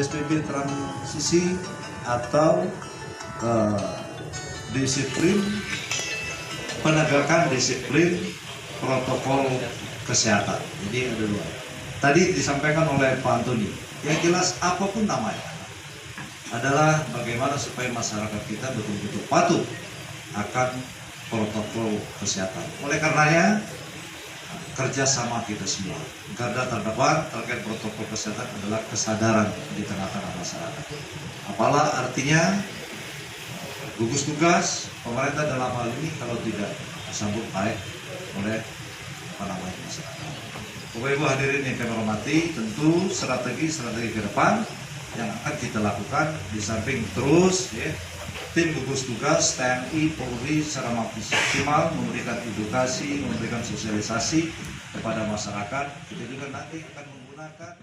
PSBB transisi atau disiplin, penegakan disiplin protokol kesehatan. Jadi ada dua. Tadi disampaikan oleh Pak Antoni, yang jelas apapun namanya adalah bagaimana supaya masyarakat kita betul-betul patuh akan protokol kesehatan. Oleh karenanya kerjasama kita semua, garda terdepan terkait protokol kesehatan adalah kesadaran di tengah-tengah masyarakat. Apalah artinya gugus tugas pemerintah dalam hal ini kalau tidak disambut baik oleh masyarakat. Bapak Ibu hadirin yang kami hormati, tentu strategi ke depan yang akan kita lakukan di samping terus tim gugus tugas TNI Polri secara maksimal memberikan edukasi, memberikan sosialisasi kepada masyarakat. Kita juga nanti akan menggunakan